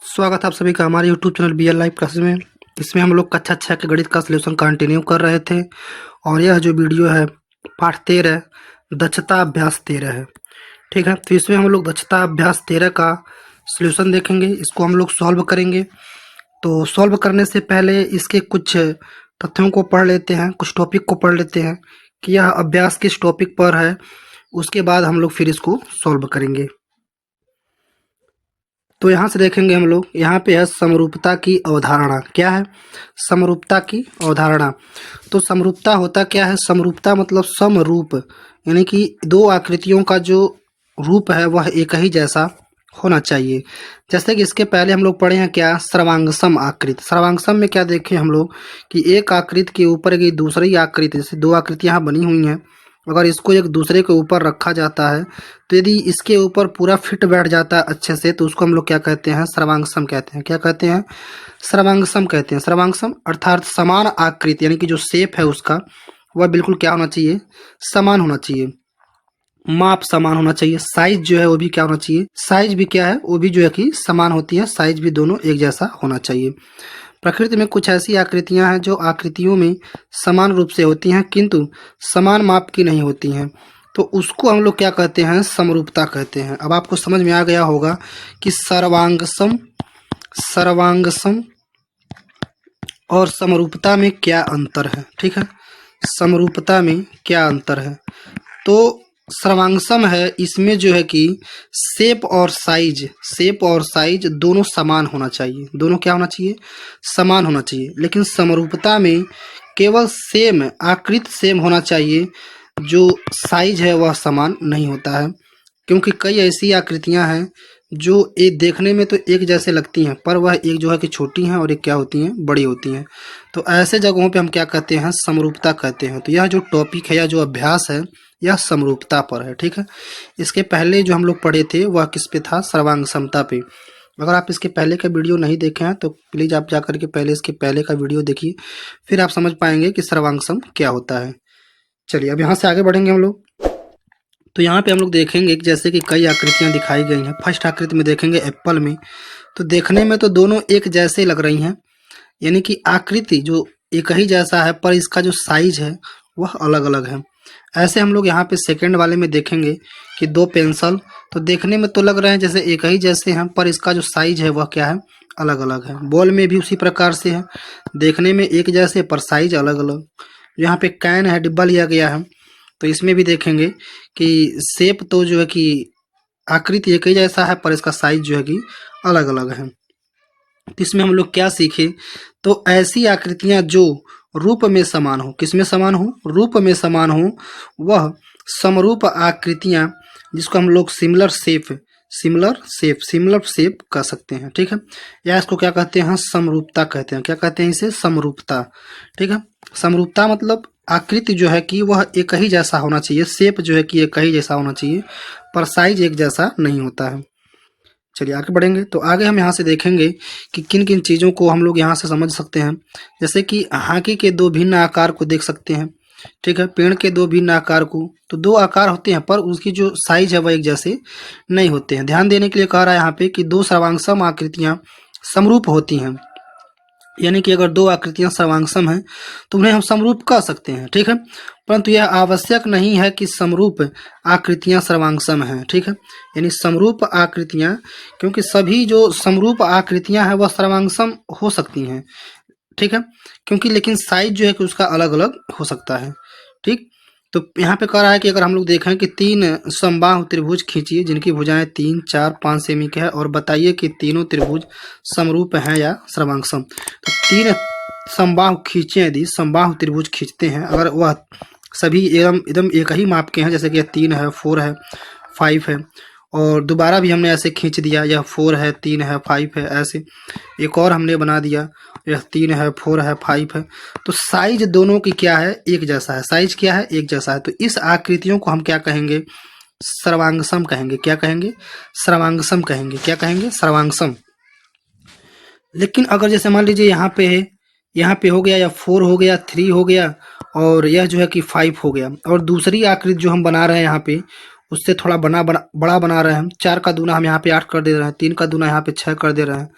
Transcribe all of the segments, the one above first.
स्वागत है आप सभी का हमारे YouTube channel B L live classes में। इसमें हम लोग कक्षा 6 के गणित का सलूशन कंटिन्यू कर रहे थे और यह जो वीडियो है पाठ 13 दक्षता अभ्यास 13 है। ठीक है, तो इसमें हम लोग दक्षता अभ्यास 13 का सलूशन देखेंगे। इसको हम लोग सॉल्व करेंगे। तो सॉल्व करने से पहले इसके कुछ तथ्यों को पढ़ लेते हैं, कुछ टॉपिक को पढ़ लेते हैं कि यह अभ्यास किस टॉपिक पर है। उसके बाद हम लोग फिर इसको सॉल्व करेंगे। तो यहाँ से देखेंगे हम लोग, यहाँ पे है समरूपता की अवधारणा। क्या है? समरूपता की अवधारणा। तो समरूपता होता क्या है? समरूपता मतलब समरूप, यानी कि दो आकृतियों का जो रूप है वह एक ही जैसा होना चाहिए। जैसे कि इसके पहले हम लोग पढ़े हैं क्या, सर्वांगसम आकृति। सर्वांगसम में क्या देखें हम लोग कि एक आकृति के ऊपर की दूसरी आकृति, जैसे दो आकृतियाँ यहाँ बनी हुई हैं, अगर इसको एक दूसरे के ऊपर रखा जाता है तो यदि इसके ऊपर पूरा फिट बैठ जाता है अच्छे से, तो उसको हम लोग क्या कहते हैं? सर्वांगसम कहते हैं। क्या कहते हैं? सर्वांगसम कहते हैं। सर्वांगसम अर्थात समान आकृति, यानी कि जो शेप है उसका वह बिल्कुल क्या होना चाहिए? समान होना चाहिए। माप समान होना चाहिए। साइज जो है वो भी क्या होना चाहिए? साइज भी क्या है? वो भी जो है कि समान होती है। साइज भी दोनों एक जैसा होना चाहिए। प्रकृति में कुछ ऐसी आकृतियां हैं जो आकृतियों में समान रूप से होती हैं किंतु समान माप की नहीं होती हैं, तो उसको हम लोग क्या कहते हैं? समरूपता कहते हैं। अब आपको समझ में आ गया होगा कि सर्वांगसम और समरूपता में क्या अंतर है। ठीक है, समरूपता में क्या अंतर है? तो सर्वांगसम है, इसमें जो है कि शेप और साइज दोनों समान होना चाहिए। दोनों क्या होना चाहिए? समान होना चाहिए। लेकिन समरूपता में केवल सेम आकृति सेम होना चाहिए, जो साइज है वह समान नहीं होता है। क्योंकि कई ऐसी आकृतियां हैं जो एक देखने में तो एक जैसे लगती हैं, पर वह एक जो है कि छोटी हैं और एक क्या होती हैं? बड़ी होती हैं। तो ऐसे जगहों पे हम क्या कहते हैं? समरूपता कहते हैं। तो यह जो टॉपिक है या जो अभ्यास है यह समरूपता पर है। ठीक है, इसके पहले जो हम लोग पढ़े थे वह किस पे था? सर्वांग समता पे। अगर आप इसके पहले का वीडियो नहीं देखे हैं तो प्लीज़ आप जाकर के पहले इसके पहले का वीडियो देखिए, फिर आप समझ पाएंगे कि सर्वांगसम क्या होता है। चलिए अब यहाँ से आगे बढ़ेंगे हम लोग। तो यहाँ पे हम लोग देखेंगे कि जैसे कि कई आकृतियाँ दिखाई गई हैं। फर्स्ट आकृति में देखेंगे एप्पल में, तो देखने में तो दोनों एक जैसे लग रही हैं, यानी कि आकृति जो एक ही जैसा है, पर इसका जो साइज है वह अलग अलग है। ऐसे हम लोग यहाँ पे सेकंड वाले में देखेंगे कि दो पेंसिल, तो देखने में तो लग रहे हैं जैसे एक ही जैसे हैं, पर इसका जो साइज है वह क्या है? अलग अलग है। बॉल में भी उसी प्रकार से है, देखने में एक जैसे पर साइज अलग अलग। यहाँ पे कैन है, डिब्बा लिया गया है, तो इसमें भी देखेंगे कि शेप तो जो है कि आकृति एक ही जैसा है, पर इसका साइज जो है कि अलग अलग है। तो इसमें हम लोग क्या सीखे? तो ऐसी आकृतियां जो रूप में समान हो, किसमें समान हो? रूप में समान हो, वह समरूप आकृतियां, जिसको हम लोग सिमिलर शेप कह सकते हैं। ठीक है, या इसको क्या कहते हैं? समरूपता कहते हैं। क्या कहते हैं इसे? समरूपता। ठीक है, समरूपता मतलब आकृति जो है कि वह एक ही जैसा होना चाहिए, शेप जो है कि एक ही जैसा होना चाहिए, पर साइज एक जैसा नहीं होता है। चलिए आगे बढ़ेंगे। तो आगे हम यहाँ से देखेंगे कि किन किन चीज़ों को हम लोग यहाँ से समझ सकते हैं। जैसे कि हाथी के दो भिन्न आकार को देख सकते हैं। ठीक है, पेड़ के दो भिन्न आकार को, तो दो आकार होते हैं पर उसकी जो साइज है वह एक जैसे नहीं होते हैं। ध्यान देने के लिए कह रहा है यहाँ पे कि दो सर्वांगसम आकृतियाँ समरूप होती हैं, यानी कि अगर दो आकृतियां सर्वांगसम हैं तो उन्हें हम समरूप कह सकते हैं। ठीक है, परंतु यह आवश्यक नहीं है कि समरूप आकृतियां सर्वांगसम हैं। ठीक है, यानी समरूप आकृतियां, क्योंकि सभी जो समरूप आकृतियां हैं वह सर्वांगसम हो सकती हैं। ठीक है, क्योंकि लेकिन साइज जो है कि उसका अलग अलग हो सकता है। ठीक, तो यहाँ पे कह रहा है कि अगर हम लोग देखें कि तीन समबाहु त्रिभुज खींचिए जिनकी भुजाएं 3, 4, 5 सेमी के हैं और बताइए कि तीनों त्रिभुज समरूप हैं या सर्वांगसम। तो तीन समबाहु खींचे, यदि समबाहु त्रिभुज खींचते हैं, अगर वह सभी एकदम एकदम एक ही माप के हैं, जैसे कि 3 है, 4 है, 5 है, और दोबारा भी हमने ऐसे खींच दिया, यह 4 है, 3 है, 5 है, ऐसे एक और हमने बना दिया, यह 3 है, 4 है, 5 है, तो साइज दोनों की क्या है? एक जैसा है। साइज क्या है? एक जैसा है। तो इस आकृतियों को हम क्या कहेंगे? सर्वांगसम कहेंगे। क्या कहेंगे? सर्वांगसम कहेंगे। क्या कहेंगे? सर्वांगसम। लेकिन अगर जैसे मान लीजिए यहाँ पे है, यहाँ पे हो गया, या 4 हो गया, 3 हो गया, और यह जो है कि 5 हो गया, और दूसरी आकृति जो हम बना रहे हैं यहाँ पे उससे थोड़ा बड़ा बना रहे हैं। 4 का दूना हम यहाँ पे 8 कर दे रहे हैं, 3 का दूना यहाँ पे 6 कर दे रहे हैं,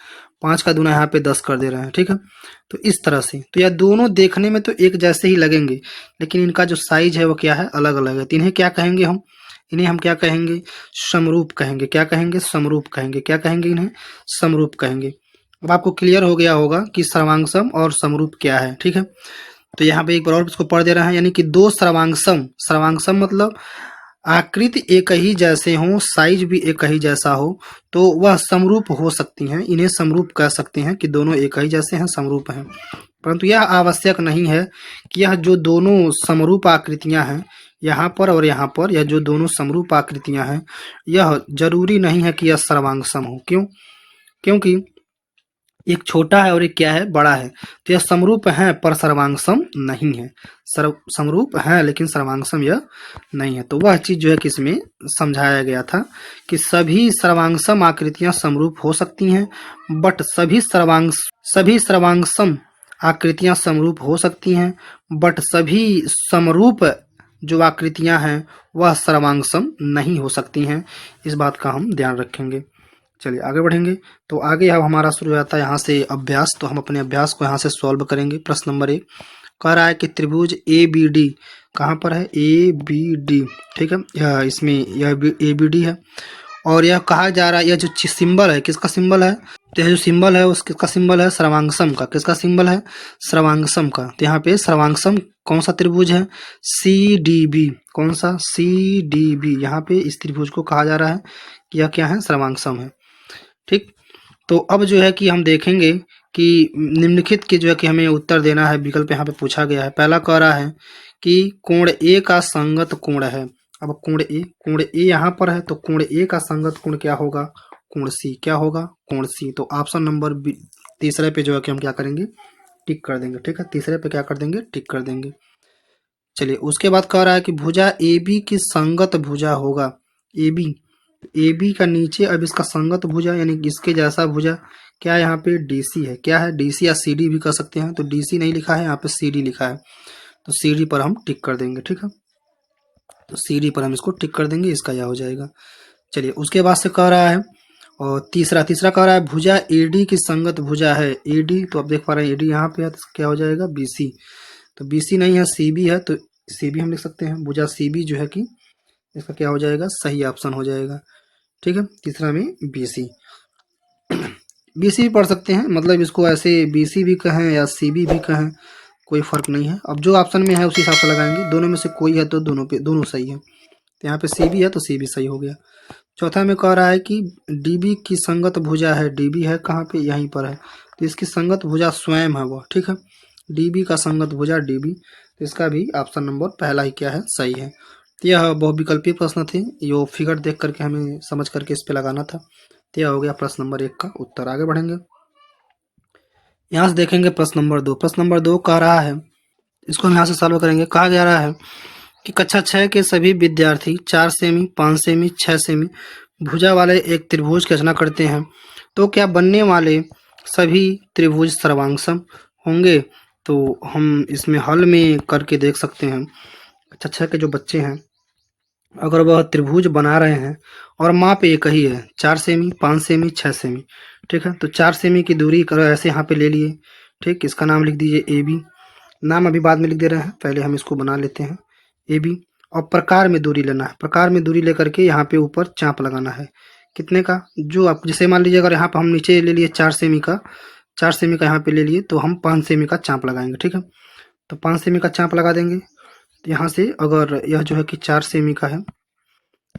5 का दूना यहाँ पे 10 कर दे रहे हैं, ठीक है। तो इस तरह से तो यह दोनों देखने में तो एक जैसे ही लगेंगे, लेकिन इनका जो साइज है वो क्या है, अलग अलग है। तो इन्हें क्या कहेंगे हम, इन्हें हम क्या कहेंगे, समरूप कहेंगे। क्या कहेंगे, समरूप कहेंगे। क्या कहेंगे, इन्हें समरूप कहेंगे। अब आपको क्लियर हो गया होगा कि सर्वांगसम और समरूप क्या है, ठीक है। तो यहाँ पे एक बार और इसको पढ़ दे रहे हैं, यानी कि दो सर्वांगसम, सर्वांगसम मतलब आकृति एक ही जैसे हों, साइज भी एक ही जैसा हो, तो वह समरूप हो सकती हैं। इन्हें समरूप कह सकते हैं कि दोनों एक ही जैसे हैं, समरूप हैं। परंतु यह आवश्यक नहीं है कि यह जो दोनों समरूप आकृतियां हैं, यहाँ पर और यहाँ पर, यह जो दोनों समरूप आकृतियां हैं, यह जरूरी नहीं है कि यह सर्वांगसम हो। क्यों? क्योंकि एक छोटा है और एक क्या है, बड़ा है। तो यह समरूप है पर सर्वांगसम नहीं है। समरूप है लेकिन सर्वांगसम यह नहीं है। तो वह चीज जो है कि इसमें समझाया गया था कि सभी सर्वांगसम आकृतियां समरूप हो सकती हैं, बट सभी सर्वांगसम आकृतियां समरूप हो सकती हैं, बट सभी समरूप जो आकृतियां हैं वह सर्वांगसम नहीं हो सकती हैं। इस बात का हम ध्यान रखेंगे। चलिए आगे बढ़ेंगे। तो आगे अब हमारा शुरू हो जाता है यहाँ से अभ्यास। तो हम अपने अभ्यास को यहाँ से सॉल्व करेंगे। प्रश्न नंबर 1 कह रहा है कि त्रिभुज ए बी डी कहाँ पर है, ए बी डी, ठीक है। यह इसमें यह ए बी डी है और यह कहा जा रहा है, यह जो सिंबल है किसका सिंबल है, तो यह जो सिंबल है उस किसका सिंबल है, सर्वांगसम का। किसका सिंबल है, सर्वांगसम का। तो यहाँ पे सर्वांगसम कौन सा त्रिभुज है, सी डी बी। कौन सा, सी डी बी। यहाँ पे इस त्रिभुज को कहा जा रहा है कि यह क्या है, सर्वांगसम है, ठीक। तो अब जो है कि हम देखेंगे कि निम्नलिखित के जो है कि हमें उत्तर देना है। विकल्प यहाँ पे पूछा गया है। पहला कह रहा है कि कोण ए का संगत कोण है। अब कोण ए यहाँ पर है, तो कोण ए का संगत कोण क्या होगा, कोण सी। क्या होगा, कोण सी। तो ऑप्शन नंबर तीसरे पे जो है कि हम क्या करेंगे, टिक कर देंगे, ठीक है। तीसरे पे क्या कर देंगे, टिक कर देंगे। चलिए उसके बाद कह रहा है कि भुजा ए बी की संगत भुजा होगा। ए बी का नीचे अब इसका संगत भुजा यानी इसके जैसा भुजा क्या है, यहाँ पे डी सी है। क्या है, डी सी या सी डी भी कह सकते हैं। तो डी सी नहीं लिखा है, यहाँ पे सी डी लिखा है, तो सी डी पर हम टिक कर देंगे, ठीक है। तो सी डी पर हम इसको टिक कर देंगे, इसका यह हो जाएगा। चलिए उसके बाद से कह रहा है और तीसरा कह रहा है भुजा ए डी की संगत भुजा है। ए डी, तो आप देख पा रहे हैं ए डी यहाँ पे है, तो क्या हो जाएगा, बी सी। तो बी सी नहीं है, सी बी है, तो सी बी हम लिख सकते हैं। भुजा सी बी जो है कि इसका क्या हो जाएगा, सही ऑप्शन हो जाएगा, ठीक है। तीसरा में बी सी, बी सी भी पढ़ सकते हैं, मतलब इसको ऐसे बी सी भी कहें या सी बी भी कहें, कोई फर्क नहीं है। अब जो ऑप्शन में है उसी हिसाब से लगाएंगे। दोनों में से कोई है तो दोनों सही है। तो यहाँ पे सी बी है तो सी बी सही हो गया। चौथा में कह रहा है कि डी बी की संगत भुजा है। डी बी है कहाँ पे, यहीं पर है, तो इसकी संगत भुजा स्वयं है वह, ठीक है। डी बी का संगत भुजा डी बी, तो इसका भी ऑप्शन नंबर पहला ही क्या है, सही है। तो यह बहुविकल्पीय प्रश्न थे, यो फिगर देख करके हमें समझ करके इस पे लगाना था। तो यह हो गया प्रश्न नंबर 1 का उत्तर। आगे बढ़ेंगे, यहाँ से देखेंगे प्रश्न नंबर 2। प्रश्न नंबर 2 कह रहा है, इसको हम यहाँ से सॉल्व करेंगे। कहा जा रहा है कि कक्षा 6 के सभी विद्यार्थी 4 सेमी, 5 सेमी, 6 सेमी भुजा वाले एक त्रिभुज की रचना करते हैं, तो क्या बनने वाले सभी त्रिभुज सर्वांगसम होंगे। तो हम इसमें हल में करके देख सकते हैं। कक्षा 6 के जो बच्चे हैं, अगर वह त्रिभुज बना रहे हैं और माप एक ही है, 4 सेमी, 5 सेमी, 6 सेमी, ठीक है। तो 4 सेमी की दूरी करो ऐसे यहाँ पे ले लिए, ठीक। इसका नाम लिख दीजिए ए बी। नाम अभी बाद में लिख दे रहे हैं, पहले हम इसको बना लेते हैं ए बी। और प्रकार में दूरी लेना है। प्रकार में दूरी लेकर के यहाँ पे ऊपर चाप लगाना है। कितने का, जो आप जैसे मान लीजिए अगर यहाँ पर हम नीचे ले लिए 4 सेमी का, 4 सेमी का यहाँ पे ले लिए, तो हम 5 सेमी का चाप लगाएंगे, ठीक है। तो 5 सेमी का चाप लगा देंगे। तो यहाँ से अगर यह जो है कि 4 सेमी का है,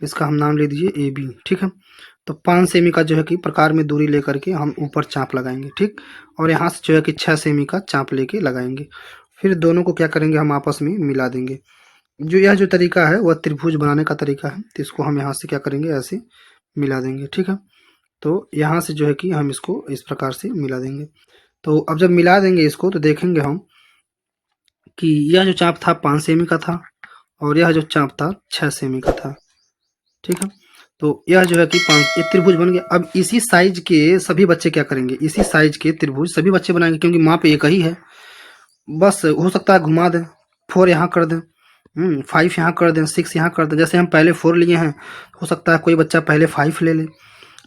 इसका हम नाम ले दीजिए ए बी, ठीक है। तो 5 सेमी का जो है कि प्रकार में दूरी लेकर के हम ऊपर चाप लगाएंगे, ठीक। और यहाँ से जो है कि 6 सेमी का चाप लेके लगाएंगे। फिर दोनों को क्या करेंगे, हम आपस में मिला देंगे। जो यह जो तरीका है वह त्रिभुज बनाने का तरीका है, तो इसको हम यहाँ से क्या करेंगे, ऐसे मिला देंगे, ठीक है। तो यहाँ से जो है कि हम इसको इस प्रकार से मिला देंगे। तो अब जब मिला देंगे इसको, तो देखेंगे हम कि यह जो चाप था 5 सेमी का था और यह जो चाप था 6 सेमी का था, ठीक है। तो यह जो है कि 5 एक त्रिभुज बन गया। अब इसी साइज के सभी बच्चे क्या करेंगे, इसी साइज के त्रिभुज सभी बच्चे बनाएंगे, क्योंकि माप एक ही है। बस हो सकता है घुमा दें, 4 यहाँ कर दें, 5 यहाँ कर दें, 6 यहाँ कर दें। जैसे हम पहले 4 लिए हैं, हो सकता है कोई बच्चा पहले 5 ले ले,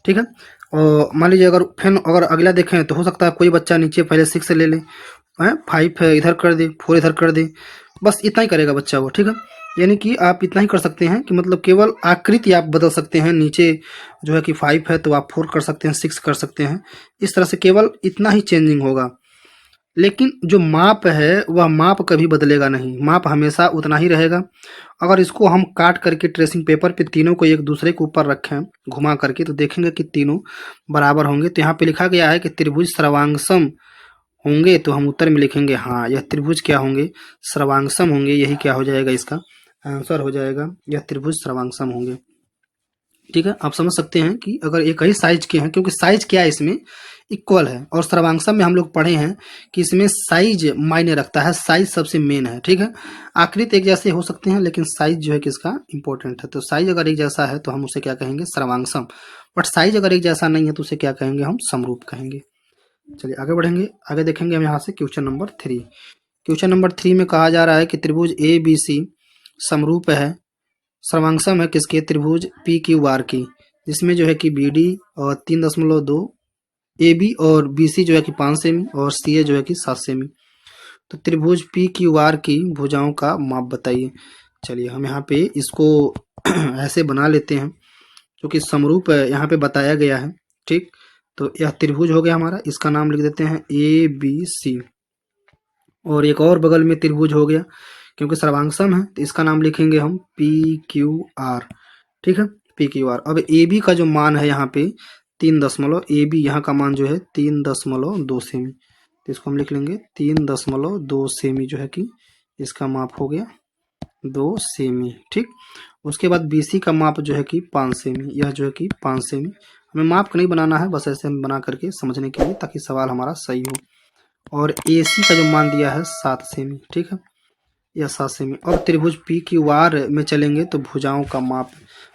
ठीक है। और मान लीजिए अगर अगला देखें तो हो सकता है कोई बच्चा नीचे पहले 6 ले ले, हैं 5 है इधर कर दे, 4 इधर कर दे, बस इतना ही करेगा बच्चा वो, ठीक है। यानी कि आप इतना ही कर सकते हैं कि मतलब केवल आकृति आप बदल सकते हैं। नीचे जो है कि 5 है तो आप 4 कर सकते हैं, 6 कर सकते हैं, इस तरह से केवल इतना ही चेंजिंग होगा। लेकिन जो माप है वह माप कभी बदलेगा नहीं, माप हमेशा उतना ही रहेगा। अगर इसको हम काट करके ट्रेसिंग पेपर पे तीनों को एक दूसरे के ऊपर रखें घुमा करके, तो देखेंगे कि तीनों बराबर होंगे। तो यहाँ पे लिखा गया है कि त्रिभुज सर्वांगसम होंगे, तो हम उत्तर में लिखेंगे हाँ, यह त्रिभुज क्या होंगे, सर्वांगसम होंगे। यही क्या हो जाएगा, इसका आंसर हो जाएगा, यह त्रिभुज सर्वांगसम होंगे, ठीक है। आप समझ सकते हैं कि अगर एक ही साइज के हैं, क्योंकि साइज क्या है इसमें इक्वल है, और सर्वांगसम में हम लोग पढ़े हैं कि इसमें साइज मायने रखता है, साइज सबसे मेन है, ठीक है। आकृति एक जैसे हो सकते हैं लेकिन साइज जो है किसका इंपॉर्टेंट है। तो साइज अगर एक जैसा है तो हम उसे क्या कहेंगे, सर्वांगसम। बट साइज अगर एक जैसा नहीं है तो उसे क्या कहेंगे, हम समरूप कहेंगे। चलिए आगे बढ़ेंगे, आगे देखेंगे हम यहाँ से क्वेश्चन नंबर 3। क्वेश्चन नंबर 3 में कहा जा रहा है कि त्रिभुज ए बी सी समरूप है, सर्वांगसम है किसके, त्रिभुज पी क्यू आर की, जिसमें जो है कि बी डी और 3.2, ए बी और बी सी जो है कि 5 सेमी और सी ए जो है कि 7 सेमी। तो त्रिभुज पी क्यू आर की भुजाओं का माप बताइए। चलिए हम यहाँ पे इसको ऐसे बना लेते हैं, क्योंकि समरूप यहाँ पे बताया गया है, ठीक। तो यह त्रिभुज हो गया हमारा, इसका नाम लिख देते हैं ए बी सी, और एक और बगल में त्रिभुज हो गया, क्योंकि सर्वांगसम है तो इसका नाम लिखेंगे हम पी क्यू आर, ठीक है, पी क्यू आर। अब ए बी का जो मान है यहाँ पे 3 ए बी यहाँ का मान जो है 3.2 सेमी, तो इसको हम लिख लेंगे 3.2 सेमी जो है कि इसका माप हो गया 2 सेमी, ठीक। उसके बाद बी सी का माप जो है कि 5 सेमी, यह जो है कि 5 सेमी। हमें माप नहीं बनाना है, बस ऐसे हम बना करके समझने के लिए, ताकि सवाल हमारा सही हो। और ए सी का जो मान दिया है 7 सेमी, ठीक है, या 7 सेमी। और त्रिभुज पी क्यू आर में चलेंगे तो भुजाओं का माप,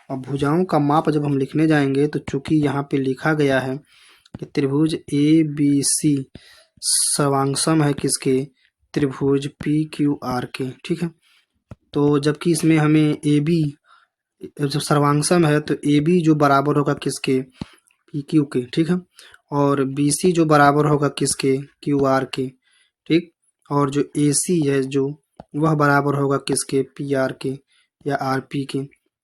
और भुजाओं का माप जब हम लिखने जाएंगे तो चूंकि यहाँ पे लिखा गया है कि त्रिभुज ए बी सी सर्वांगसम है किसके, त्रिभुज पी क्यू आर के, ठीक है। तो जबकि इसमें हमें ए बी जब सर्वांगसम है तो ए बी जो बराबर होगा किसके, पी क्यू के, ठीक है। और बी सी जो बराबर होगा किसके, क्यू आर के, ठीक। और जो ए सी है जो वह बराबर होगा किसके, पी आर के या आर पी के।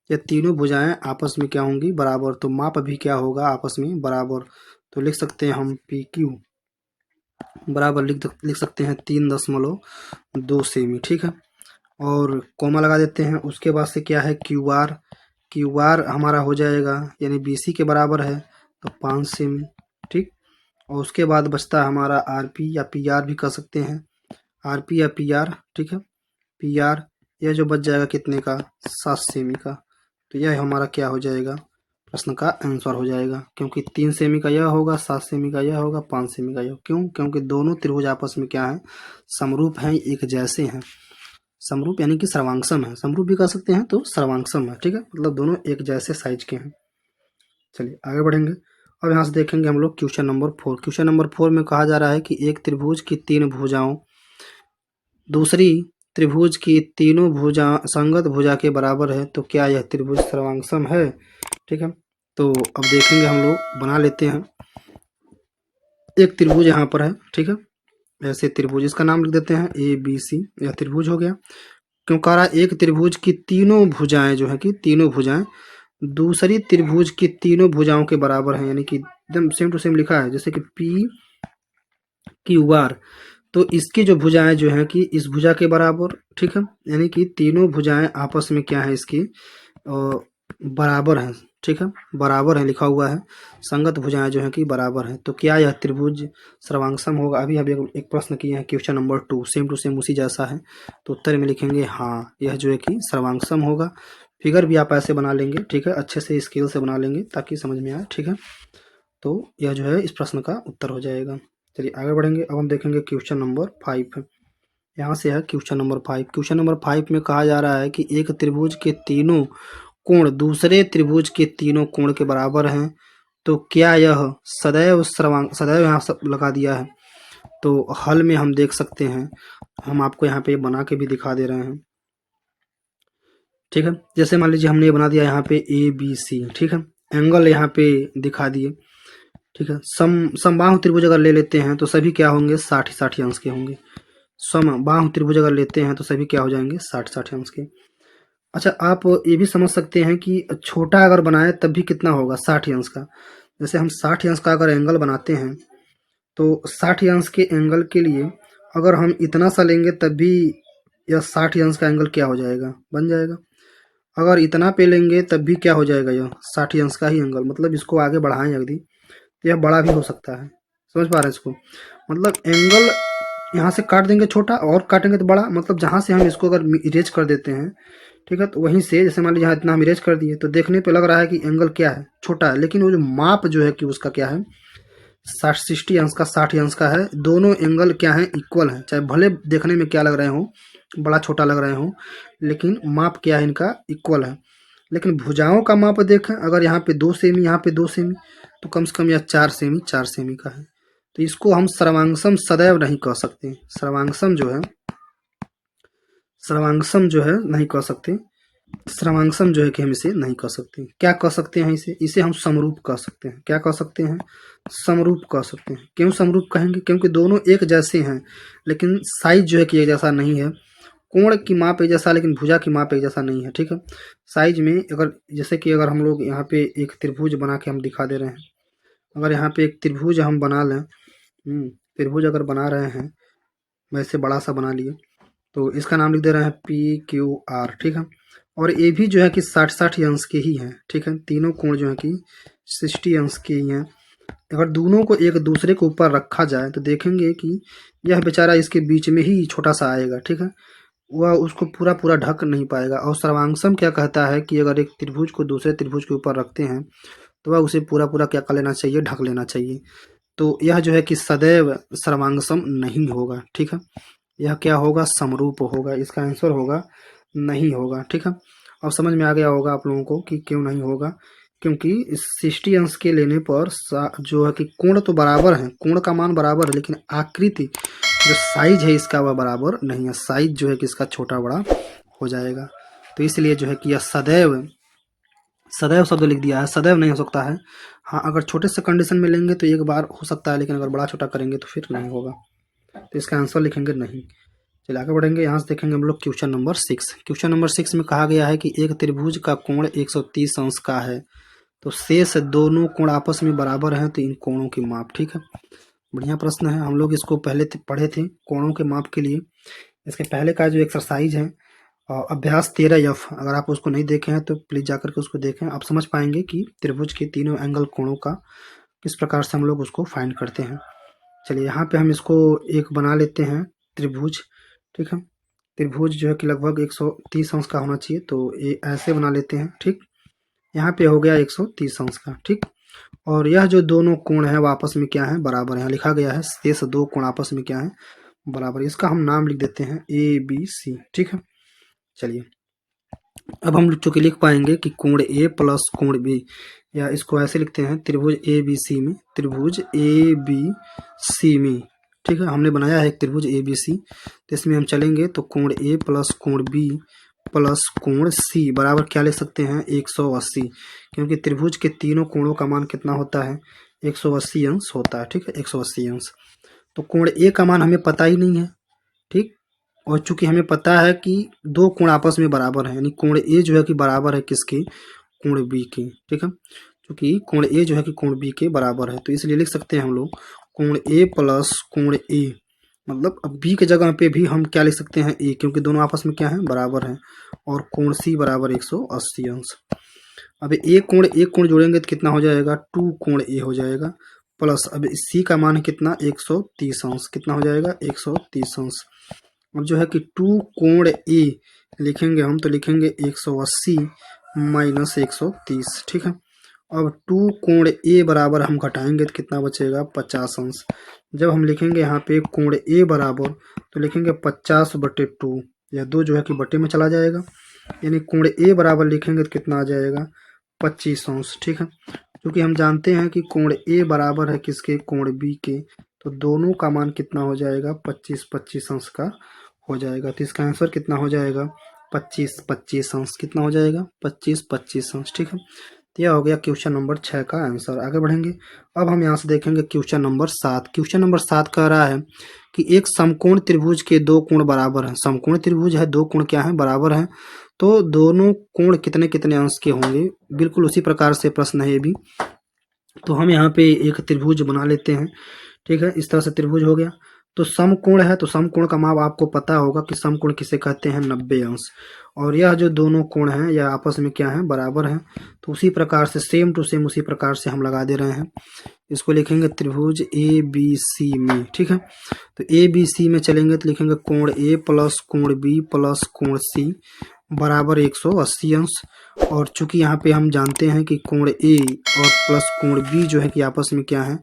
ये तीनों भुजाएं आपस में क्या होंगी, बराबर। तो माप भी क्या होगा, आपस में बराबर। तो लिख सकते हैं हम पी क्यू बराबर लिख सकते हैं 3.2 सेमी, ठीक है। और कोमा लगा देते हैं। उसके बाद से क्या है, क्यू आर, क्यू आर हमारा हो जाएगा यानी बी सी के बराबर है तो 5 सेमी, ठीक। और उसके बाद बचता है हमारा आर पी या पी आर भी कर सकते हैं, आर पी या पी आर, ठीक है, पी आर। यह जो बच जाएगा कितने का, 7 सेमी का। तो यह हमारा क्या हो जाएगा, प्रश्न का आंसर हो जाएगा, क्योंकि 3 सेमी का यह होगा, 7 सेमी का यह होगा, 5 सेमी का यह। क्यों, क्योंकि दोनों त्रिभुज आपस में क्या है, समरूप हैं, एक जैसे हैं। समरूप यानी कि सर्वांगसम है, समरूप भी कह सकते हैं तो सर्वांगसम है, ठीक है, मतलब दोनों एक जैसे साइज के हैं। चलिए आगे बढ़ेंगे। अब यहाँ से देखेंगे हम लोग क्वेश्चन नंबर 4। क्वेश्चन नंबर 4 में कहा जा रहा है कि एक त्रिभुज की 3 भुजाओं दूसरी त्रिभुज की तीनों भुजा संगत भुजा के बराबर है, तो क्या यह त्रिभुज सर्वांगसम है, ठीक है। तो अब देखेंगे हम लोग बना लेते हैं। एक त्रिभुज यहाँ पर है, ठीक है, ऐसे त्रिभुज, इसका नाम लिख देते हैं ए बी सी, यह त्रिभुज हो गया। क्यों कह रहा है, एक त्रिभुज की तीनों भुजाएं जो है कि तीनों भुजाएं दूसरी त्रिभुज की तीनों भुजाओं के बराबर है, यानी कि एकदम सेम टू सेम लिखा है, जैसे कि पी क्यू आर। तो इसकी जो भुजाएं जो है कि इस भुजा के बराबर, ठीक है, यानी कि तीनों भुजाएं आपस में क्या है, इसकी बराबर हैं, ठीक है, बराबर है लिखा हुआ है, संगत भुजाएं जो है कि बराबर हैं। तो क्या यह त्रिभुज सर्वांगसम होगा। अभी हम एक प्रश्न किए हैं question number 2, same to same उसी जैसा है, तो उत्तर में लिखेंगे हाँ, यह जो है कि सर्वांगसम होगा। फिगर भी आप ऐसे बना लेंगे, ठीक है, अच्छे से स्केल से बना लेंगे ताकि समझ में आए, ठीक है। तो यह जो है इस प्रश्न का उत्तर हो जाएगा। चलिए आगे बढ़ेंगे। अब हम देखेंगे क्वेश्चन नंबर 5। यहाँ से है क्वेश्चन नंबर 5। क्वेश्चन नंबर 5 में कहा जा रहा है कि एक त्रिभुज के तीनों कोण दूसरे त्रिभुज के तीनों कोण के बराबर हैं, तो क्या यह सदैव यहाँ सब लगा दिया है। तो हल में हम देख सकते हैं, हम आपको यहाँ पे बना के भी दिखा दे रहे हैं। ठीक है। जैसे मान लीजिए हमने ये बना दिया यहाँ पे ए बी सी, ठीक है, एंगल यहाँ पे दिखा दिए, ठीक है। समबाहु त्रिभुज अगर ले लेते हैं तो सभी क्या होंगे, 60-60 अंश के होंगे। समबाहु त्रिभुज अगर लेते हैं तो सभी क्या हो जाएंगे, 60-60 अंश के। अच्छा, आप ये भी समझ सकते हैं कि छोटा अगर बनाए तब भी कितना होगा, 60 अंश का। जैसे हम 60 अंश का अगर एंगल बनाते हैं तो 60 अंश के एंगल के लिए अगर हम इतना सा लेंगे तब भी यह 60 अंश का एंगल क्या हो जाएगा, बन जाएगा। अगर इतना पे लेंगे तब भी क्या हो जाएगा, यह 60 अंश का ही एंगल। मतलब इसको आगे बढ़ाएं यदि तो यह बड़ा भी हो सकता है। समझ पा रहे हैं इसको, मतलब एंगल यहाँ से काट देंगे छोटा और काटेंगे तो बड़ा, मतलब जहाँ से हम इसको अगर इरेज कर देते हैं, ठीक है, तो वहीं से जैसे मान लीजिए यहाँ इतना हम इरेज कर दिए तो देखने पे लग रहा है कि एंगल क्या है, छोटा है, लेकिन वो जो माप जो है कि उसका क्या है, 60 अंश का 60 अंश का है। दोनों एंगल क्या है, इक्वल है, चाहे भले देखने में क्या लग रहे हो, बड़ा छोटा लग रहे हो, लेकिन माप क्या है इनका, इक्वल है। लेकिन भुजाओं का माप देखें, अगर यहाँ पे 2 सेमी, यहाँ पे 2 सेमी, तो कम से कम यह 4 सेमी का है। तो इसको हम सर्वांगसम सदैव नहीं कह सकते। सर्वांगसम जो है नहीं कह सकते। सर्वांगसम जो है कि हम इसे नहीं कह सकते। क्या कह सकते हैं इसे, इसे हम समरूप कह सकते हैं। क्या कह सकते हैं, समरूप कह सकते हैं। क्यों समरूप कहेंगे, क्योंकि दोनों एक जैसे हैं लेकिन साइज जो है कि एक जैसा नहीं है। कोण की माप एक जैसा, लेकिन भुजा की माप एक जैसा नहीं है, ठीक है। साइज में अगर जैसे कि अगर हम लोग यहाँ पे एक त्रिभुज बना के हम दिखा दे रहे हैं, अगर यहाँ पे एक त्रिभुज हम बना लें, त्रिभुज अगर बना रहे हैं, वैसे बड़ा सा बना लिए, तो इसका नाम लिख दे रहे हैं PQR, ठीक है। और ये भी जो है कि 60-60 अंश के ही हैं, ठीक है। तीनों कोण जो है कि 60 अंश के ही हैं। अगर दोनों को एक दूसरे के ऊपर रखा जाए तो देखेंगे कि यह बेचारा इसके बीच में ही छोटा सा आएगा, ठीक है, वह उसको पूरा पूरा ढक नहीं पाएगा। और सर्वांगसम क्या कहता है कि अगर एक त्रिभुज को दूसरे त्रिभुज के ऊपर रखते हैं तो वह उसे पूरा पूरा क्या कर लेना चाहिए, ढक लेना चाहिए। तो यह जो है कि सदैव सर्वांगसम नहीं होगा, ठीक है। यह क्या होगा, समरूप होगा। इसका आंसर होगा नहीं होगा, ठीक है। अब समझ में आ गया होगा आप लोगों को कि क्यों नहीं होगा, क्योंकि इस 60 अंश के लेने पर जो है कि कोण तो बराबर है, कोण का मान बराबर है, लेकिन आकृति जो साइज है इसका वह बराबर नहीं है। साइज जो है कि इसका छोटा बड़ा हो जाएगा। तो इसलिए जो है कि यह सदैव, सदैव शब्द लिख दिया है, सदैव नहीं हो सकता है। हाँ, अगर छोटे से कंडीशन में लेंगे तो एक बार हो सकता है, लेकिन अगर बड़ा छोटा करेंगे तो फिर नहीं होगा। तो इसका आंसर लिखेंगे नहीं। चलिए आगे बढ़ेंगे। यहाँ से देखेंगे हम लोग क्वेश्चन नंबर 6। क्वेश्चन नंबर 6 में कहा गया है कि एक त्रिभुज का कोण 130 अंश का है, तो शेष दोनों कोण आपस में बराबर हैं, तो इन कोणों की माप, ठीक है। बढ़िया प्रश्न है। हम लोग इसको पहले पढ़े थे कोणों के माप के लिए। इसके पहले का जो एक्सरसाइज है अभ्यास 13F, अगर आप उसको नहीं देखे हैं तो प्लीज जाकर के उसको देखें। आप समझ पाएंगे कि त्रिभुज के तीनों एंगल कोणों का किस प्रकार से हम लोग उसको फाइंड करते हैं। चलिए यहाँ पे हम इसको एक बना लेते हैं त्रिभुज, ठीक है। त्रिभुज जो है कि लगभग 130 अंश का होना चाहिए, तो ये ऐसे बना लेते हैं, ठीक। यहाँ पे हो गया 130 अंश का, ठीक। और यह जो दोनों कोण है वो आपस में क्या है, बराबर है। लिखा गया है शेष दो कोण आपस में क्या है, बराबर। इसका हम नाम लिख देते हैं ABC, ठीक है। चलिए अब हम चूंकि लिख पाएंगे कि कोण A प्लस कोण B, या इसको ऐसे लिखते हैं त्रिभुज ABC में, त्रिभुज ABC में, ठीक है। हमने बनाया है एक त्रिभुज ABC, तो इसमें हम चलेंगे तो कोण A प्लस कोण B प्लस कोण C बराबर क्या ले सकते हैं, 180, क्योंकि त्रिभुज के तीनों कोणों का मान कितना होता है, 180 अंश होता है, ठीक है, 180 अंश। तो कोण A का मान हमें पता ही नहीं है, ठीक। और चूंकि हमें पता है कि दो कोण आपस में बराबर है, यानी कोण A जो है कि बराबर है किसके, कोण B के, ठीक है। चूंकि कोण A जो है कि कोण B के बराबर है, तो इसलिए लिख सकते हैं हम लोग कोण A प्लस कोण A, मतलब अब B के जगह पे भी हम क्या लिख सकते हैं, A, क्योंकि दोनों आपस में क्या है, बराबर है। और कोण C बराबर 180 अंश। अब एक कोण जोड़ेंगे तो कितना हो जाएगा, 2 कोण A हो जाएगा, प्लस अब C का मान है कितना, 130 अंश, कितना हो जाएगा, 130 अंश। अब जो है कि 2 कोण A लिखेंगे हम, तो लिखेंगे 180 माइनस 130, ठीक है। अब 2 कोण A बराबर हम घटाएंगे तो कितना बचेगा, 50 अंश। जब हम लिखेंगे यहाँ पे कोण A बराबर, तो लिखेंगे 50/2, यह 2 जो है कि बटे में चला जाएगा, यानी कोण A बराबर लिखेंगे तो कितना आ जाएगा, 25 अंश, ठीक है। क्योंकि हम जानते हैं कि कोण A बराबर है किसके, कोण B के, तो दोनों का मान कितना हो जाएगा, 25-25 अंश का हो जाएगा। तो इसका आंसर कितना हो जाएगा, 25 25 अंश कितना हो जाएगा 25 25 अंश। ठीक है, तो यह हो गया क्वेश्चन नंबर 6 का आंसर। आगे बढ़ेंगे। अब हम यहाँ से देखेंगे क्वेश्चन नंबर 7। क्वेश्चन नंबर 7 कह रहा है कि एक समकोण त्रिभुज के दो कोण बराबर हैं। समकोण त्रिभुज है, दो कोण क्या है बराबर हैं, तो दोनों कोण कितने कितने अंश के होंगे। बिल्कुल उसी प्रकार से प्रश्न है ये भी। तो हम यहाँ पे एक त्रिभुज बना लेते हैं। ठीक है, इस तरह से त्रिभुज हो गया। तो समकोण है, तो समकोण का माप आपको पता होगा कि समकोण किसे कहते हैं 90 अंश। और यह जो दोनों कोण हैं यह आपस में क्या है बराबर हैं। तो उसी प्रकार से सेम टू सेम उसी प्रकार से हम लगा दे रहे हैं। इसको लिखेंगे त्रिभुज ए बी सी में। ठीक है, तो ए बी सी में चलेंगे तो लिखेंगे कोण ए प्लस कोण बी प्लस कोण सी बराबर 180 अंश। और चूंकि यहाँ पे हम जानते हैं कि कोण ए और प्लस कोण बी जो है कि आपस में क्या है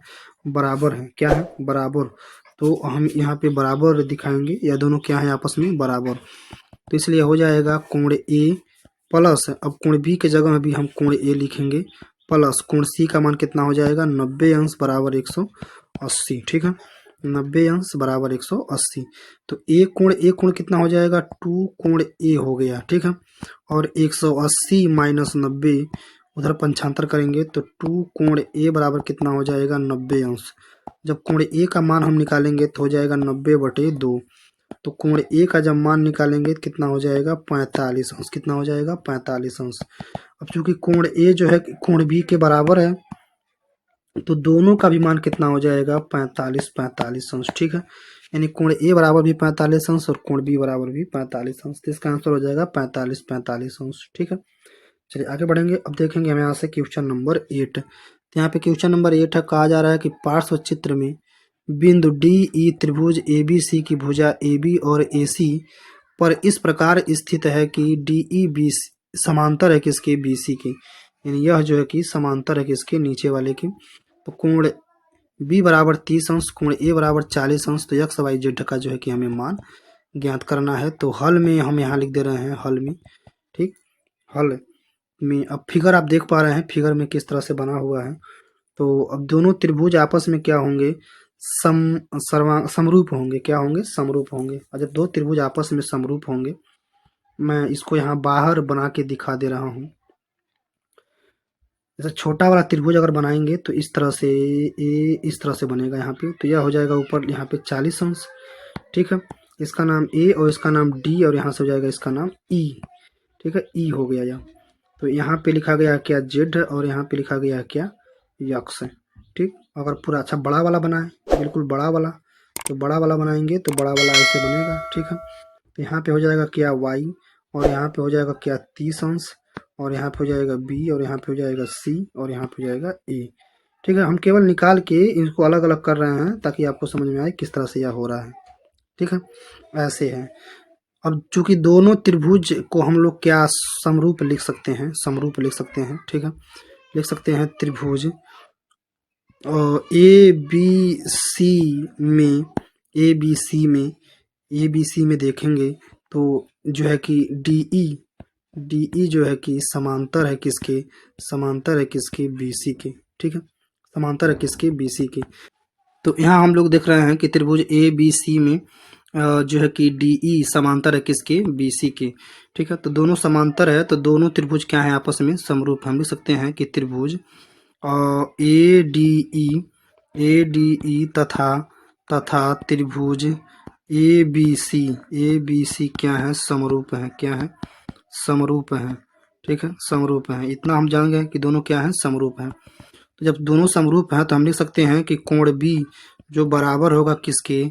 बराबर है, क्या है बराबर। तो हम यहाँ पे बराबर दिखाएंगे, या दोनों क्या है आपस में बराबर। तो इसलिए हो जाएगा कोण ए प्लस, अब कोण बी के जगह में भी हम कोण ए लिखेंगे प्लस कोण सी का मान कितना हो जाएगा 90 अंश बराबर 180। ठीक है, 90 अंश बराबर 180। तो ए कोण कितना हो जाएगा 2 कोण ए हो गया। ठीक है, और 180 माइनस 90 उधर पंचांतर करेंगे तो 2 कोण ए बराबर कितना हो जाएगा 90 अंश। जब कोण ए का मान हम निकालेंगे तो हो जाएगा 90/2। तो कोण ए का जब मान निकालेंगे तो कितना हो जाएगा 45 अंश। कितना हो जाएगा 45 अंश। अब चूंकि कोण ए जो है कोण बी के बराबर है तो दोनों का भी मान कितना हो जाएगा 45 45 अंश। ठीक है, यानी कोण ए बराबर भी 45 अंश और कोण बी बराबर भी 45 अंश। तो इसका आंसर हो जाएगा 45 45 अंश। ठीक है, चलिए आगे बढ़ेंगे। अब देखेंगे हम यहाँ से क्वेश्चन नंबर 8। तो यहाँ पे क्वेश्चन नंबर 8 है, कहा जा रहा है कि पार्श्व चित्र में बिंदु डी ई त्रिभुज ए बी सी की भुजा ए बी और ए सी पर इस प्रकार स्थित है कि डी ई बी समांतर है किसके बी सी के, यानी यह जो है कि समांतर है किसके नीचे वाले के। तो कोण बी बराबर 30 अंश, कोण ए बराबर 40 अंश। तो एक्स वाई जेड का जो है कि हमें मान ज्ञात करना है। तो हल में हम यहाँ लिख दे रहे हैं हल में। ठीक, हल में अब फिगर आप देख पा रहे हैं फिगर में किस तरह से बना हुआ है। तो अब दोनों त्रिभुज आपस में क्या होंगे समरूप होंगे। क्या होंगे समरूप होंगे। और जब दो त्रिभुज आपस में समरूप होंगे, मैं इसको यहाँ बाहर बना के दिखा दे रहा हूँ। जैसे छोटा वाला त्रिभुज अगर बनाएंगे तो इस तरह से इस तरह से बनेगा यहाँ पे। तो यह हो जाएगा ऊपर यहाँ पे 40 अंश। ठीक है, इसका नाम ए और इसका नाम डी और यहाँ से हो जाएगा इसका नाम ई। ठीक है, ई हो गया यह। तो यहाँ पे लिखा गया क्या जेड और यहाँ पे लिखा गया क्या यक्स। ठीक, अगर पूरा अच्छा बड़ा वाला बनाए बिल्कुल बड़ा वाला, तो बड़ा वाला बनाएंगे तो बड़ा वाला ऐसे बनेगा। ठीक है, तो यहाँ पे हो जाएगा क्या वाई और यहाँ पे हो जाएगा क्या 30 अंश और यहाँ पे हो जाएगा बी और यहाँ पे हो जाएगा सी और यहाँ पे हो जाएगा ए। ठीक है, हम केवल निकाल के इसको अलग अलग कर रहे हैं ताकि आपको समझ में आए किस तरह से यह हो रहा है। ठीक है, ऐसे है। अब चूंकि दोनों त्रिभुज को हम लोग क्या समरूप लिख सकते हैं, समरूप लिख सकते हैं। ठीक है, लिख सकते हैं त्रिभुज ए बी सी में ए बी सी में देखेंगे तो जो है कि डी ई जो है कि समांतर है किसके, समांतर है किसके बी सी के। ठीक है, समांतर है किसके बी सी के। तो यहाँ हम लोग देख रहे हैं कि त्रिभुज ए बी सी में जो है कि डी ई समांतर है किसके बी सी के। ठीक है, तो दोनों समांतर है तो दोनों त्रिभुज क्या है आपस में समरूप। हम लिख सकते हैं कि त्रिभुज ए डी ई तथा त्रिभुज ए बी सी क्या है समरूप है, क्या है समरूप है। ठीक है, समरूप है। इतना हम जान गए कि दोनों क्या है समरूप है। तो जब दोनों समरूप हैं तो हम लिख सकते हैं कि कोण बी जो बराबर होगा किसके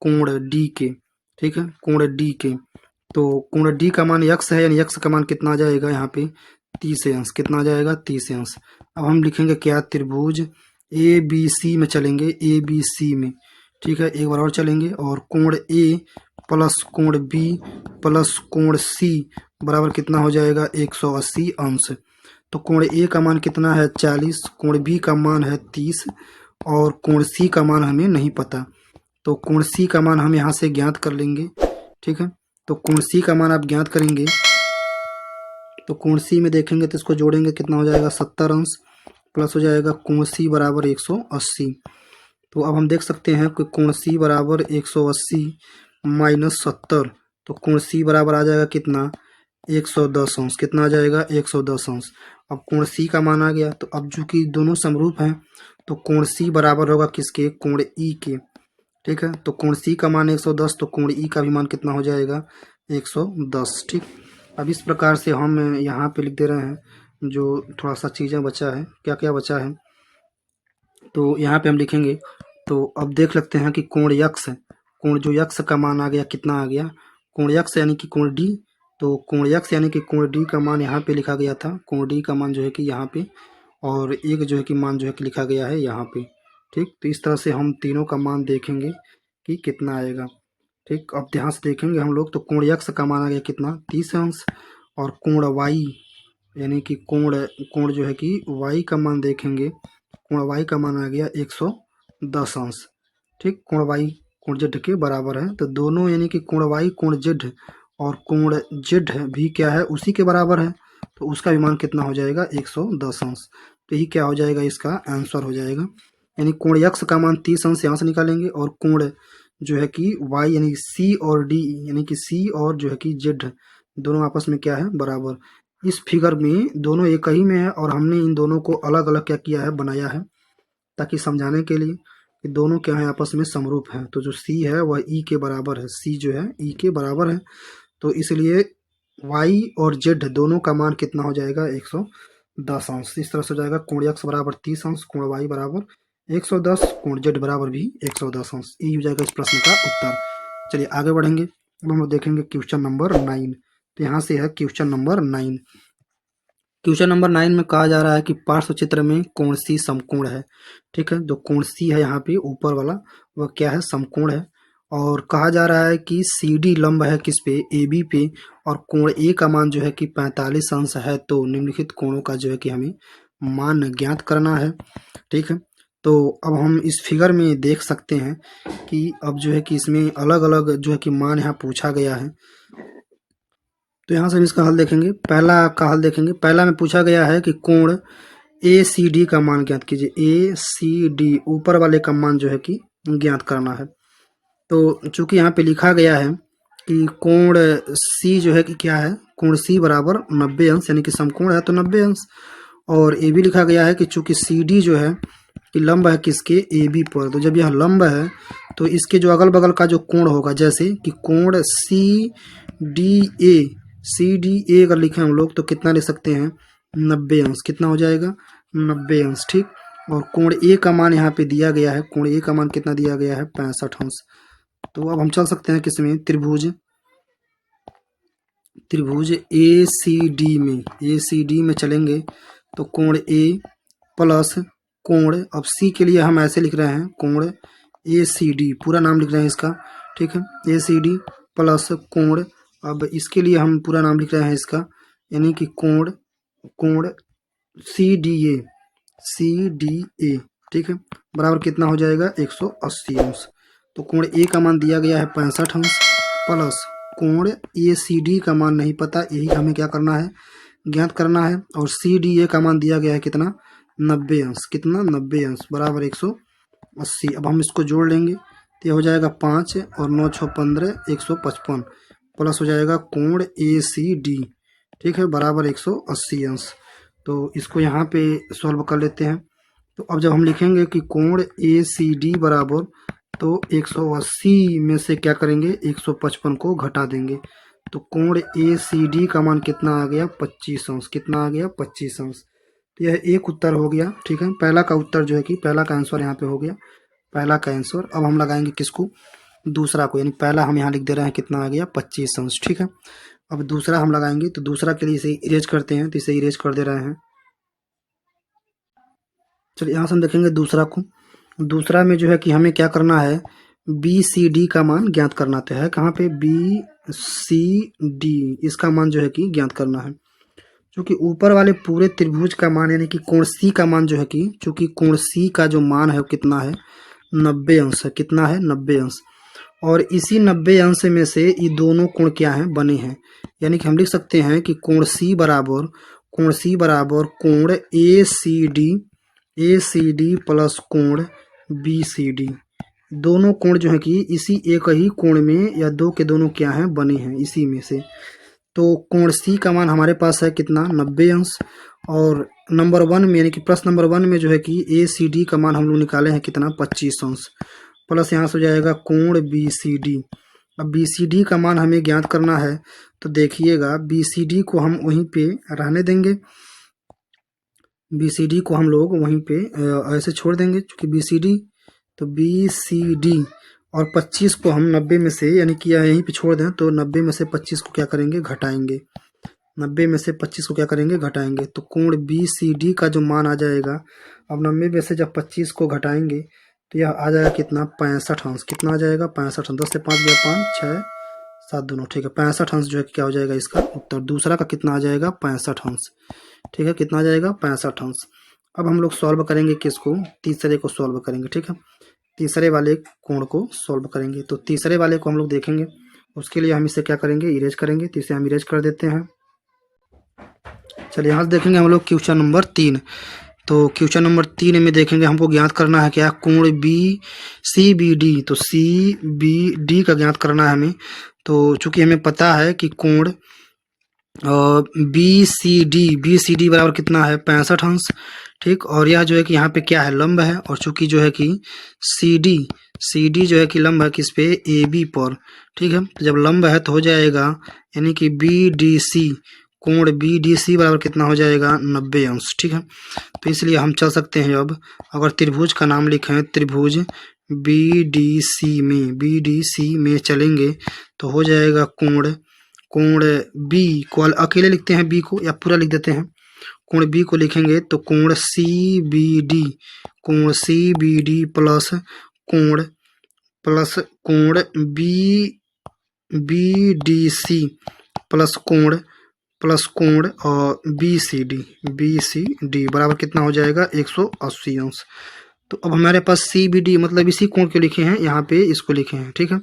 कोण डी के। ठीक है, कोण डी के। तो कोण डी का मान यक्स है, यानी यक्स का मान कितना आ जाएगा यहाँ पे 30 अंश। कितना आ जाएगा 30 अंश। अब हम लिखेंगे क्या त्रिभुज ए बी सी में चलेंगे, ए बी सी में। ठीक है, एक बार और चलेंगे और कोण ए प्लस कोण बी प्लस कोण सी बराबर कितना हो जाएगा 180 अंश। तो कोण ए का मान कितना है 40, कोण बी का मान है 30 और कोण सी का मान हमें नहीं पता। तो कोण सी का मान हम यहाँ से ज्ञात कर लेंगे। ठीक है, तो कोण सी का मान आप ज्ञात करेंगे तो कोण सी में देखेंगे तो इसको जोड़ेंगे कितना हो जाएगा 70 अंश प्लस हो जाएगा कोण सी बराबर 180। तो अब हम देख सकते हैं कि कोण सी बराबर 180 माइनस 70। तो कोण सी बराबर आ जाएगा कितना 110 अंश। कितना आ जाएगा? 110 अंश। अब कोण सी का मान आ गया, तो अब चूंकि दोनों समरूप हैं तो कोण सी बराबर होगा किसके? कोण ई के। ठीक है, तो कोण सी का मान 110, तो कोण ई का भी मान कितना हो जाएगा? 110। ठीक, अब इस प्रकार से हम यहाँ पे लिख दे रहे हैं। जो थोड़ा सा चीज़ें बचा है, क्या क्या बचा है, तो यहाँ पे हम लिखेंगे। तो अब देख लगते हैं कि कोण यक्स, कोण जो यक्स का मान आ गया, कितना आ गया? कोण यक्स यानी कि कोण डी। तो कोण यक्स यानी कि कोण डी का मान यहाँ पे लिखा गया था। कोण डी का मान जो है कि यहाँ पे, और एक जो है कि मान जो है कि लिखा गया है यहाँ पे। ठीक, तो इस तरह से हम तीनों का मान देखेंगे कि कितना आएगा। ठीक, अब ध्यान से देखेंगे हम लोग। तो कोण यक्स का मान आ गया कितना? 30 अंश। और कोण वाई यानी कि कोण कोण जो है कि वाई का मान देखेंगे। कोण वाई का मान आ गया 110 अंश। ठीक, कोण वाई कोण जेड के बराबर है। तो दोनों यानी कि कोण वाई कोण जेड और कोण जेड भी क्या है? उसी के बराबर है। तो उसका भी मान कितना हो जाएगा? 110 अंश। तो यही क्या हो जाएगा? इसका आंसर हो जाएगा। यानी कोण यक्स का मान 30 अंश यहाँ से निकालेंगे, और कोण जो है कि वाई यानी सी और डी यानी कि सी और जो है कि जेड दोनों आपस में क्या है? बराबर। इस फिगर में दोनों एक ही में है, और हमने इन दोनों को अलग अलग क्या किया है? बनाया है, ताकि समझाने के लिए कि दोनों क्या है? आपस में समरूप हैं। तो जो सी है वह ई के बराबर है, सी जो है ई के बराबर है। तो इसलिए वाई और जेड दोनों का मान कितना हो जाएगा? 110 अंश। इस तरह से हो जाएगा कोण एक्स बराबर 30 अंश, कोण वाई बराबर 110, कोण जेड बराबर भी 110 अंश। ये हो जाएगा इस प्रश्न का उत्तर। चलिए आगे बढ़ेंगे। अब हम लोग देखेंगे क्वेश्चन नंबर 9। तो यहाँ से है क्वेश्चन नंबर 9। क्वेश्चन नंबर 9 में कहा जा रहा है कि पार्श्व चित्र में कोण सी समकोण है। ठीक है, जो कोण सी है यहाँ पे ऊपर वाला, वह क्या है? समकोण है। और कहा जा रहा है कि सी डी लंब है किस पे? ए बी पे। और कोण ए का मान जो है कि 45 अंश है। तो निम्नलिखित कोणों का जो है कि हमें मान ज्ञात करना है। ठीक है, तो अब हम इस फिगर में देख सकते हैं कि अब जो है कि इसमें अलग अलग जो है कि मान यहाँ पूछा गया है। तो यहाँ से हम इसका हल देखेंगे। पहला का हल देखेंगे। पहला में पूछा गया है कि कोण ए सी डी का मान ज्ञात कीजिए। ए सी डी ऊपर वाले का मान जो है कि ज्ञात करना है। तो चूंकि यहाँ पे लिखा गया है कि कोण सी जो है कि क्या है? कोण सी बराबर 90 अंश, यानी कि समकोण है तो 90 अंश। और ए भी लिखा गया है कि चूंकि सी डी जो है कि लंब है किसके? ए बी पर। तो जब यह लंब है तो इसके जो अगल बगल का जो कोण होगा, जैसे कि कोण C D A, C D A अगर लिखें हम लोग तो कितना ले सकते हैं? 90 अंश। कितना हो जाएगा? 90 अंश। ठीक, और कोण ए का मान यहाँ पे दिया गया है। कोण ए का मान कितना दिया गया है? 65 अंश। तो अब हम चल सकते हैं किसमें? त्रिभुज त्रिभुज ए सी डी में। ए सी डी में चलेंगे तो कोण ए प्लस कोण, अब सी के लिए हम ऐसे लिख रहे हैं, कोण ए सी डी, पूरा नाम लिख रहे हैं इसका। ठीक है, ए सी डी प्लस कोण, अब इसके लिए हम पूरा नाम लिख रहे हैं इसका, यानी कि कोण कोण C D A, C D A. ठीक है, बराबर कितना हो जाएगा? 180 अंश। तो कोण ए का मान दिया गया है 65 अंश, प्लस कोण ए सी डी का मान नहीं पता, यही हमें क्या करना है? ज्ञात करना है। और सी डी ए का मान दिया गया है कितना? 90 अंश। कितना? 90 अंश बराबर 180। अब हम इसको जोड़ लेंगे तो ये हो जाएगा 5 और 9 6 15, 155, प्लस हो जाएगा कोण ए सी डी। ठीक है, बराबर 180 अंश। तो इसको यहाँ पे सॉल्व कर लेते हैं। तो अब जब हम लिखेंगे कि कोण ए सी डी बराबर, तो 180 में से क्या करेंगे? 155 को घटा देंगे। तो कोण ए सी डी का मान कितना आ गया? 25 अंश। कितना आ गया? 25 अंश। तो यह एक उत्तर हो गया। ठीक है, पहला का उत्तर जो है कि पहला का आंसर यहाँ पे हो गया, पहला का आंसर। अब हम लगाएंगे किसको? दूसरा को, यानी पहला हम यहाँ लिख दे रहे हैं कितना आ गया? 25 अंश। ठीक है, अब दूसरा हम लगाएंगे, तो दूसरा के लिए इसे इरेज करते हैं, तो इसे इरेज कर दे रहे हैं। चलिए यहाँ से हम देखेंगे दूसरा को। दूसरा में जो है कि हमें क्या करना है? बी सी डी का मान ज्ञात करना तो है। कहाँ पे? बी सी डी, इसका मान जो है कि ज्ञात करना है। क्योंकि ऊपर वाले पूरे त्रिभुज का मान यानी कि कोण सी का मान जो है कि, चूंकि कोण सी का जो मान है वो कितना है? 90 अंश है। कितना है? 90 अंश। और इसी 90 अंश में से ये दोनों कोण क्या हैं? बने हैं। यानी कि हम लिख सकते हैं कि कोण सी बराबर कोण ए सी डी प्लस कोण बी सी डी। दोनों कोण जो है कि इसी एक ही कोण में, या दो के दोनों क्या हैं? बने हैं इसी में से। तो कोण सी का मान हमारे पास है कितना 90 अंश। और नंबर 1 में यानी कि प्रश्न नंबर 1 में जो है कि ए सी डी का मान हम लोग निकाले हैं कितना 25 अंश। प्लस यहाँ से हो जाएगा कोण बी सी डी। अब बी सी डी का मान हमें ज्ञात करना है, तो देखिएगा बी सी डी को हम वहीं पे रहने देंगे, बी सी डी को हम लोग वहीं पे ऐसे छोड़ देंगे क्योंकि बी सी डी, तो बी सी डी और 25 को हम 90 में से यानी कि यहीं पे छोड़ दें तो 90 में से 25 को क्या करेंगे घटाएंगे, 90 में से 25 को क्या करेंगे घटाएंगे, तो कोण बी सी डी का जो मान आ जाएगा, अब 90 में से जब 25 को घटाएंगे तो यह आ जाएगा कितना 65 अंश। कितना आ जाएगा 65 अंश। 10 से 5 गया 5 6 7 दोनों, ठीक है 65 अंश जो है क्या हो जाएगा इसका उत्तर। दूसरा का कितना आ जाएगा 65 अंश, ठीक है कितना आ जाएगा 65 अंश। अब हम लोग सॉल्व करेंगे किसको, तीसरे को सॉल्व करेंगे, ठीक है तीसरे वाले कोण को सॉल्व करेंगे। तो तीसरे वाले को हम लोग देखेंगे, उसके लिए हम इसे क्या करेंगे इरेज करेंगे, तो इसे हम इरेज कर देते हैं। चलिए यहाँ से देखेंगे हम लोग क्वेश्चन नंबर 3। तो क्वेश्चन नंबर 3 में देखेंगे हमको ज्ञात करना है क्या कोण बी सी बी डी। तो सी बी डी का ज्ञात करना है हमें। तो चूंकि हमें पता है कि कोण बी सी डी बराबर कितना है 65 अंश, ठीक। और यह जो है कि यहाँ पे क्या है लंब है, और चूंकि जो है कि सी डी जो है कि लंब है किस पे ए बी पर, ठीक है। तो जब लंब है तो हो जाएगा यानी कि बी डी सी, कोण बी डी सी बराबर कितना हो जाएगा 90 अंश, ठीक है। तो इसलिए हम चल सकते हैं, अब अगर त्रिभुज का नाम लिखें त्रिभुज बी डी सी में चलेंगे तो हो जाएगा कोण बी को अकेले लिखते हैं, बी को या पूरा लिख देते हैं। कोण बी को लिखेंगे तो कोण सी बी डी प्लस कोण बी डी सी प्लस कोण और बी सी डी बराबर कितना हो जाएगा 180 अंश। तो अब हमारे पास सी बी डी मतलब इसी कोण को लिखे हैं, यहाँ पे इसको लिखे हैं, ठीक है।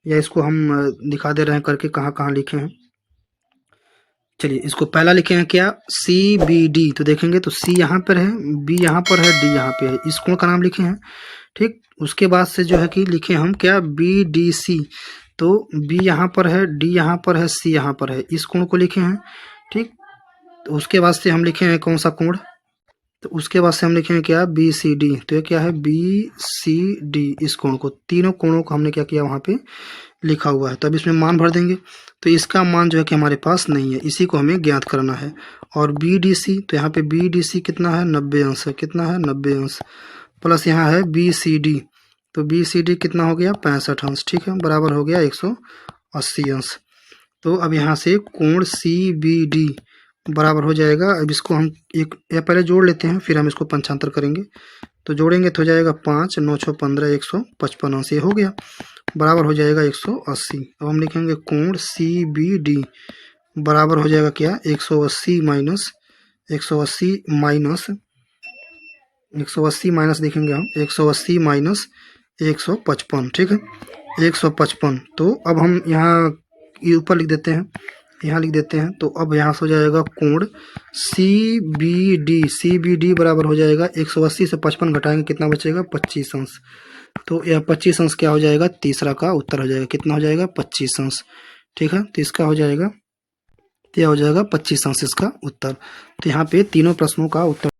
या इसको हम दिखा दे रहे हैं करके कहाँ कहाँ लिखे हैं। चलिए इसको पहला लिखे हैं क्या सी बी डी, तो देखेंगे तो सी यहाँ पर है, बी यहाँ पर है, डी यहाँ पे है, इस कोण का नाम लिखे हैं, ठीक। उसके बाद से जो है कि लिखे हम क्या बी डी सी, तो बी यहाँ पर है, डी यहाँ पर है, सी यहाँ पर है, इस कोण को लिखे हैं, ठीक। तो उसके बाद से हम लिखे हैं कौन सा कोण, तो उसके बाद से हम लिखे हैं क्या बी सी डी, तो ये क्या है बी सी डी, इस कोण को, तीनों कोणों को हमने क्या किया वहाँ पे लिखा हुआ है। तो अब इसमें मान भर देंगे, तो इसका मान जो है कि हमारे पास नहीं है, इसी को हमें ज्ञात करना है। और बी डी सी, तो यहाँ पे बी डी सी कितना है 90 अंश है, कितना है 90 अंश, प्लस यहाँ है बी सी डी, तो बी सी डी कितना हो गया 65 अंश, ठीक है बराबर हो गया 180 अंश। तो अब यहाँ से कोण सी बी डी बराबर हो जाएगा, अब इसको हम एक या पहले जोड़ लेते हैं फिर हम इसको पंचांतर करेंगे। तो जोड़ेंगे तो हो जाएगा 5 9 6 15 155 अंश, ये हो गया बराबर हो जाएगा 180। अब हम लिखेंगे कोण सी बी डी बराबर हो जाएगा क्या 180 माइनस 180 माइनस देखेंगे हम 180 माइनस 155, ठीक है 155। तो अब हम यहाँ ये ऊपर लिख देते हैं, यहाँ लिख देते हैं, तो अब यहाँ से हो जाएगा कोण सी बी डी बराबर हो जाएगा 180 से 55 घटाएंगे कितना बचेगा 25 अंश। तो यह 25 अंश क्या हो जाएगा तीसरा का उत्तर हो जाएगा, कितना हो जाएगा 25 अंश, ठीक है। तो इसका हो जाएगा, यह हो जाएगा 25 अंश इसका उत्तर। तो यहाँ पे तीनों प्रश्नों का उत्तर